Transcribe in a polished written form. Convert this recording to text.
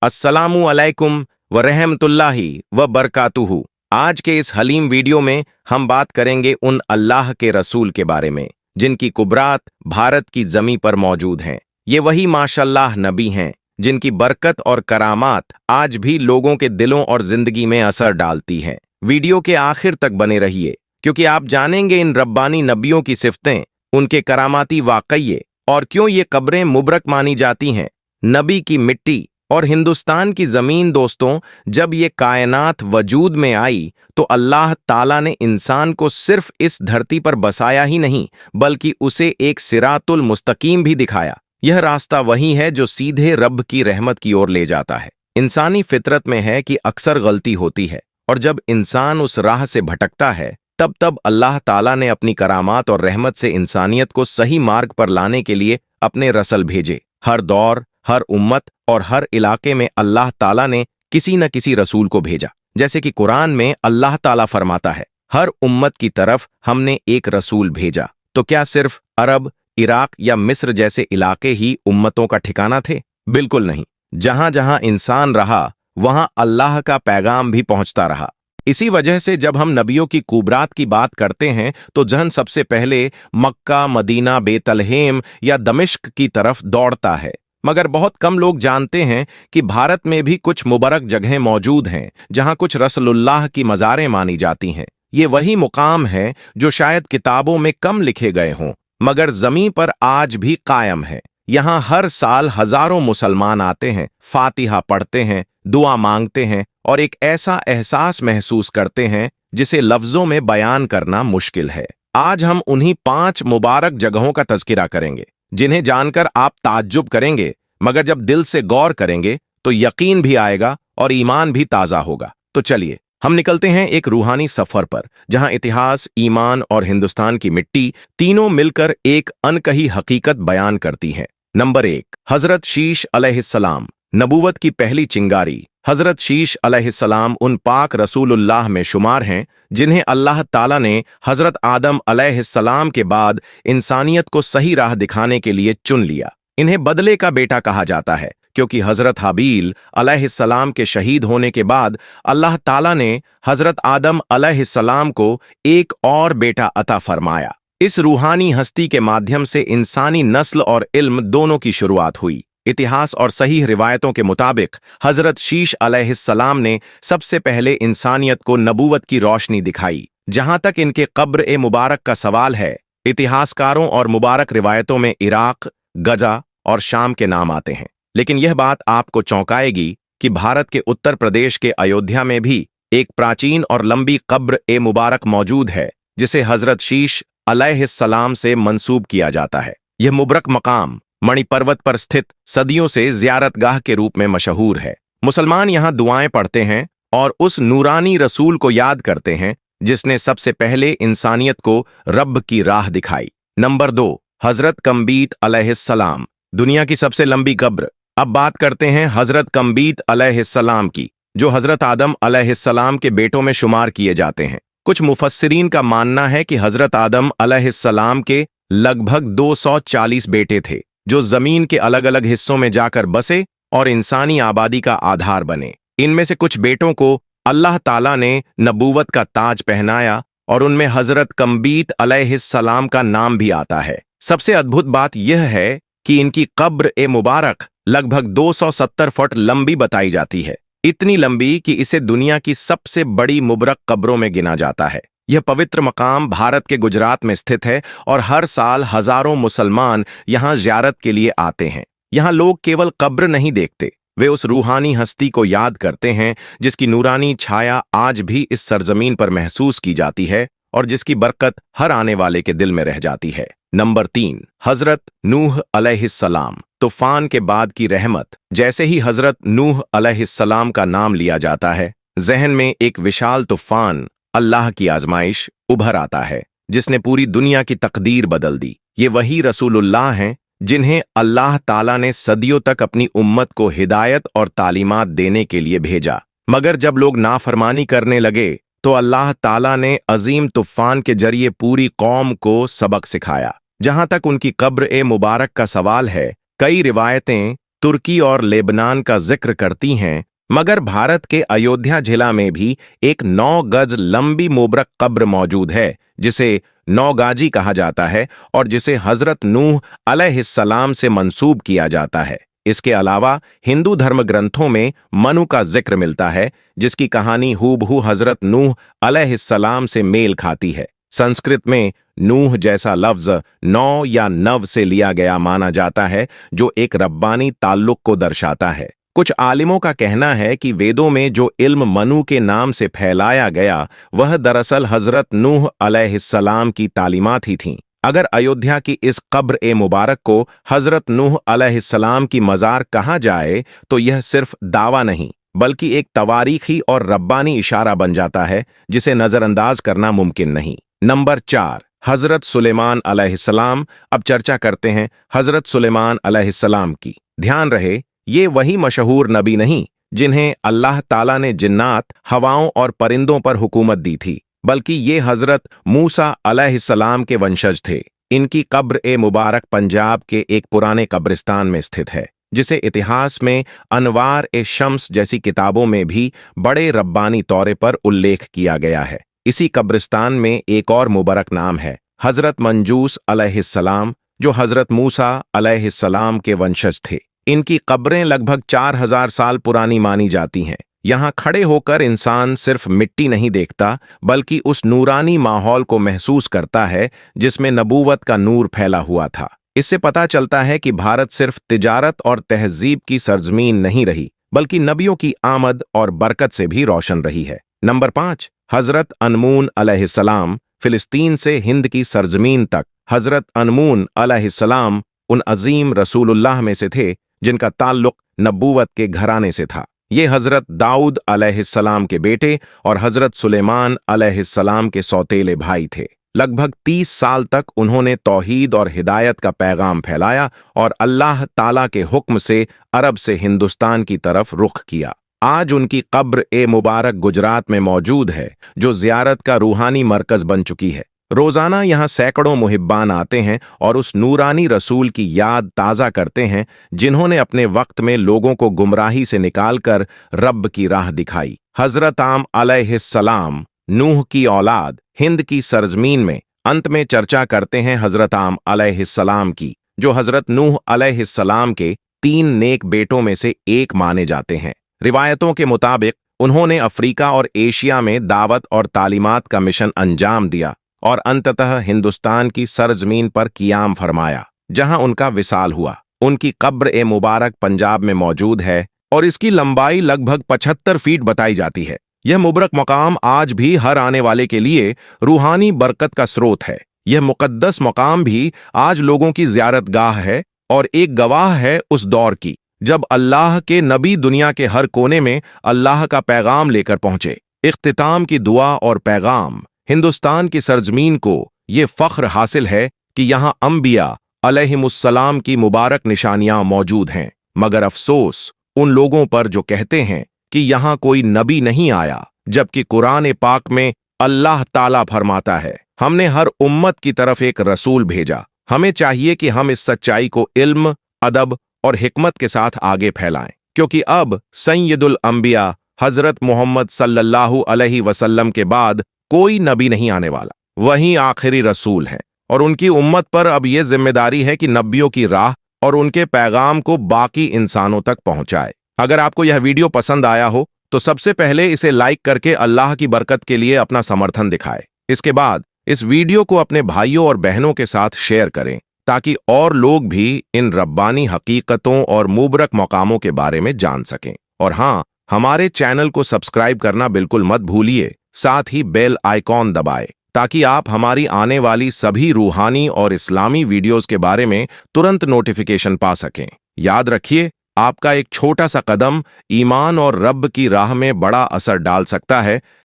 अस्सलामु अलैकुम व रहमतुल्लाहि व बरकातुहू। आज के इस हलीम वीडियो में हम बात करेंगे उन अल्लाह के रसूल के बारे में जिनकी कुबरात भारत की ज़मीं पर मौजूद हैं। ये वही माशअल्लाह नबी हैं जिनकी बरकत और करामात आज भी लोगों के दिलों और जिंदगी में असर डालती हैं। वीडियो के आखिर तक बने रहिए क्योंकि आप जानेंगे इन रब्बानी नबियों की सिफतें, उनके करामाती वाक़ये और क्यों ये कब्रें मुबरक मानी जाती हैं। नबी की मिट्टी और हिंदुस्तान की ज़मीन। दोस्तों, जब ये कायनात वजूद में आई तो अल्लाह ताला ने इंसान को सिर्फ इस धरती पर बसाया ही नहीं बल्कि उसे एक सिरातुल मुस्तकीम भी दिखाया। यह रास्ता वही है जो सीधे रब की रहमत की ओर ले जाता है। इंसानी फितरत में है कि अक्सर गलती होती है और जब इंसान उस राह से भटकता है तब अल्लाह ताला ने अपनी करामात और रहमत से इंसानियत को सही मार्ग पर लाने के लिए अपने रसल भेजे। हर दौर, हर उम्मत और हर इलाके में अल्लाह ताला ने किसी न किसी रसूल को भेजा। जैसे कि कुरान में अल्लाह ताला फरमाता है, हर उम्मत की तरफ हमने एक रसूल भेजा। तो क्या सिर्फ अरब, इराक या मिस्र जैसे इलाके ही उम्मतों का ठिकाना थे? बिल्कुल नहीं। जहां जहां इंसान रहा वहां अल्लाह का पैगाम भी पहुंचता रहा। इसी वजह से जब हम नबियों की कुबरात की बात करते हैं तो जहन सबसे पहले मक्का, मदीना, बेतलहेम या दमिश्क की तरफ दौड़ता है। मगर बहुत कम लोग जानते हैं कि भारत में भी कुछ मुबारक जगहें मौजूद हैं जहां कुछ रसूलुल्लाह की मज़ारें मानी जाती हैं। ये वही मुकाम है जो शायद किताबों में कम लिखे गए हों मगर ज़मीं पर आज भी कायम है। यहाँ हर साल हजारों मुसलमान आते हैं, फातिहा पढ़ते हैं, दुआ मांगते हैं और एक ऐसा एहसास महसूस करते हैं जिसे लफ्जों में बयान करना मुश्किल है। आज हम उन्हीं 5 मुबारक जगहों का तज़किरा करेंगे जिन्हें जानकर आप ताज्जुब करेंगे, मगर जब दिल से गौर करेंगे तो यकीन भी आएगा और ईमान भी ताज़ा होगा। तो चलिए हम निकलते हैं एक रूहानी सफर पर जहां इतिहास, ईमान और हिंदुस्तान की मिट्टी तीनों मिलकर एक अनकही हकीकत बयान करती हैं। नंबर 1, हजरत शीश अलैहिस्सलाम। नबूवत की पहली चिंगारी। हजरत शीश अलैहिस्सलाम उन पाक रसूलुल्लाह में शुमार हैं जिन्हें अल्लाह ताला ने हजरत आदम अलैहिस्सलाम के बाद इंसानियत को सही राह दिखाने के लिए चुन लिया। इन्हें बदले का बेटा कहा जाता है क्योंकि हजरत हाबील अलैहिस्सलाम के शहीद होने के बाद अल्लाह ताला ने हजरत आदम अलैहिस्सलाम को एक और बेटा अता फरमाया। इस रूहानी हस्ती के माध्यम से इंसानी नस्ल और इल्म दोनों की शुरुआत हुई। इतिहास और सही रिवायतों के मुताबिक हजरत शीश अलैहिस्सलाम ने सबसे पहले इंसानियत को नबूवत की रोशनी दिखाई। जहां तक इनके कब्र ए मुबारक का सवाल है, इतिहासकारों और मुबारक रिवायतों में इराक, गजा और शाम के नाम आते हैं। लेकिन यह बात आपको चौंकाएगी कि भारत के उत्तर प्रदेश के अयोध्या में भी एक प्राचीन और लंबी कब्र ए मुबारक मौजूद है जिसे हजरत शीश अलैहिस्सलाम से मंसूब किया जाता है। यह मुबारक मकाम मणि पर्वत पर स्थित सदियों से ज़ियारतगाह के रूप में मशहूर है। मुसलमान यहाँ दुआएं पढ़ते हैं और उस नूरानी रसूल को याद करते हैं जिसने सबसे पहले इंसानियत को रब की राह दिखाई। नंबर 2, हजरत कम्बीत अलैहिस्सलाम। दुनिया की सबसे लंबी कब्र। अब बात करते हैं हजरत कम्बीत अलैहिस्सलाम की, जो हजरत आदम अलैहिस्सलाम के बेटों में शुमार किए जाते हैं। कुछ मुफस्सिरीन का मानना है कि हजरत आदम अलैहिस्सलाम के लगभग 240 बेटे थे जो जमीन के अलग अलग हिस्सों में जाकर बसे और इंसानी आबादी का आधार बने। इनमें से कुछ बेटों को अल्लाह ताला ने नबूवत का ताज पहनाया और उनमें हजरत कम्बीत अलैहिस्सलाम का नाम भी आता है। सबसे अद्भुत बात यह है कि इनकी कब्र ए मुबारक लगभग 270 फुट लंबी बताई जाती है। इतनी लंबी कि इसे दुनिया की सबसे बड़ी मुबारक कब्रों में गिना जाता है। यह पवित्र मकाम भारत के गुजरात में स्थित है और हर साल हजारों मुसलमान यहाँ ज़ियारत के लिए आते हैं। यहाँ लोग केवल कब्र नहीं देखते, वे उस रूहानी हस्ती को याद करते हैं जिसकी नूरानी छाया आज भी इस सरजमीन पर महसूस की जाती है और जिसकी बरकत हर आने वाले के दिल में रह जाती है। नंबर 3, हजरत नूह अलैहिस्सलाम। तूफान के बाद की रहमत। जैसे ही हजरत नूह अलैहिस्सलाम का नाम लिया जाता है, जहन में एक विशाल तूफान, अल्लाह की आजमाइश उभर आता है जिसने पूरी दुनिया की तकदीर बदल दी। ये वही रसूलुल्लाह हैं जिन्हें अल्लाह ताला ने सदियों तक अपनी उम्मत को हिदायत और तालीमात देने के लिए भेजा। मगर जब लोग नाफरमानी करने लगे तो अल्लाह ताला ने अजीम तूफान के जरिए पूरी कौम को सबक सिखाया। जहां तक उनकी कब्र ए मुबारक का सवाल है, कई रिवायतें तुर्की और लेबनान का जिक्र करती हैं, मगर भारत के अयोध्या जिला में भी एक 9 गज लंबी मुबरक कब्र मौजूद है, जिसे नौगाजी कहा जाता है और जिसे हजरत नूह अलैहिस्सलाम से मंसूब किया जाता है। इसके अलावा हिंदू धर्म ग्रंथों में मनु का जिक्र मिलता है, जिसकी कहानी हूबहू हजरत नूह अलैहिस्सलाम से मेल खाती है। संस्कृत में नूह जैसा लफ्ज नौ या नव से लिया गया माना जाता है, जो एक रब्बानी ताल्लुक को दर्शाता है। कुछ आलिमों का कहना है कि वेदों में जो इल्म मनु के नाम से फैलाया गया, वह दरअसल हजरत नूह अलैहिस्सलाम की तालीमात ही थीं। अगर अयोध्या की इस कब्र ए मुबारक को हजरत नूह अलैहिस्सलाम की मज़ार कहा जाए, तो यह सिर्फ दावा नहीं, बल्कि एक तवारीखी और रब्बानी इशारा बन जाता है, जिसे नजरअंदाज करना मुमकिन नहीं। नंबर 4, हजरत सुलेमान अलैहिस्सलाम। अब चर्चा करते हैं हजरत सुलेमान अलैहिस्सलाम की। ध्यान रहे, ये वही मशहूर नबी नहीं जिन्हें अल्लाह ताला ने जिन्नात, हवाओं और परिंदों पर हुकूमत दी थी, बल्कि ये हजरत मूसा अलैहिस्सलाम के वंशज थे। इनकी कब्र ए मुबारक पंजाब के एक पुराने कब्रिस्तान में स्थित है, जिसे इतिहास में अनवार ए शम्स जैसी किताबों में भी बड़े रब्बानी तौर पर उल्लेख किया गया है। इसी कब्रिस्तान में एक और मुबारक नाम है, हजरत मंजूस अलैहिस्सलाम, जो हजरत मूसा अलैहिस्सलाम के वंशज थे। इनकी कब्रें लगभग 4000 साल पुरानी मानी जाती हैं। यहाँ खड़े होकर इंसान सिर्फ मिट्टी नहीं देखता, बल्कि उस नूरानी माहौल को महसूस करता है जिसमें नबूवत का नूर फैला हुआ था। इससे पता चलता है कि भारत सिर्फ तिजारत और तहजीब की सरजमीन नहीं रही, बल्कि नबियों की आमद और बरकत से भी रोशन रही है। नंबर 5, हजरत अनमून अलैहिस्सलाम। फिलिस्तीन से हिंद की सरजमीन तक हजरत अनमून अलैहिस्सलाम उन अजीम रसूलुल्लाह में से थे जिनका ताल्लुक नबूवत के घराने से था। ये हजरत दाऊद अलैहिस्सलाम के बेटे और हजरत सुलेमान अलैहिस्सलाम के सौतेले भाई थे। लगभग 30 साल तक उन्होंने तौहीद और हिदायत का पैगाम फैलाया और अल्लाह ताला के हुक्म से अरब से हिंदुस्तान की तरफ रुख किया। आज उनकी कब्र ए मुबारक गुजरात में मौजूद है, जो ज़ियारत का रूहानी मरकज बन चुकी है। रोज़ाना यहाँ सैकड़ों मुहिब्बान आते हैं और उस नूरानी रसूल की याद ताज़ा करते हैं, जिन्होंने अपने वक्त में लोगों को गुमराही से निकालकर रब की राह दिखाई। हजरत आम अलैहिस्सलाम, नूह की औलाद, हिंद की सरजमीन में। अंत में चर्चा करते हैं हजरत आम अलैहिस्सलाम की, जो हजरत नूह अलैहिस्सलाम के 3 नेक बेटों में से एक माने जाते हैं। रिवायतों के मुताबिक उन्होंने अफ्रीका और एशिया में दावत और तालीमात का मिशन अंजाम दिया और अंततः हिंदुस्तान की सरजमीन पर क़ियाम फरमाया, जहां उनका विसाल हुआ। उनकी कब्र ए मुबारक पंजाब में मौजूद है और इसकी लंबाई लगभग 75 फीट बताई जाती है। यह मुबारक मकाम आज भी हर आने वाले के लिए रूहानी बरकत का स्रोत है। यह मुकद्दस मकाम भी आज लोगों की ज़ियारत गाह है और एक गवाह है उस दौर की, जब अल्लाह के नबी दुनिया के हर कोने में अल्लाह का पैगाम लेकर पहुंचे। इख्तिताम की दुआ और पैगाम। हिंदुस्तान की सरजमीन को ये फ़ख्र हासिल है कि यहाँ अंबिया अलैहिमुस्सलाम की मुबारक निशानियां मौजूद हैं, मगर अफसोस उन लोगों पर जो कहते हैं कि यहाँ कोई नबी नहीं आया, जबकि कुरान पाक में अल्लाह ताला फरमाता है, हमने हर उम्मत की तरफ एक रसूल भेजा। हमें चाहिए कि हम इस सच्चाई को इल्म, अदब और हिकमत के साथ आगे फैलाएं, क्योंकि अब सैयदुल अंबिया हजरत मोहम्मद सल्लल्लाहु अलैहि वसल्लम के बाद कोई नबी नहीं आने वाला। वही आखिरी रसूल हैं और उनकी उम्मत पर अब यह जिम्मेदारी है कि नबियों की राह और उनके पैगाम को बाकी इंसानों तक पहुंचाए। अगर आपको यह वीडियो पसंद आया हो तो सबसे पहले इसे लाइक करके अल्लाह की बरकत के लिए अपना समर्थन दिखाएं। इसके बाद इस वीडियो को अपने भाइयों और बहनों के साथ शेयर करें, ताकि और लोग भी इन रब्बानी हकीकतों और मुबारक मकामों के बारे में जान सकें। और हाँ, हमारे चैनल को सब्सक्राइब करना बिल्कुल मत भूलिए, साथ ही बेल आइकॉन दबाएं, ताकि आप हमारी आने वाली सभी रूहानी और इस्लामी वीडियोस के बारे में तुरंत नोटिफिकेशन पा सकें। याद रखिए, आपका एक छोटा सा कदम ईमान और रब की राह में बड़ा असर डाल सकता है।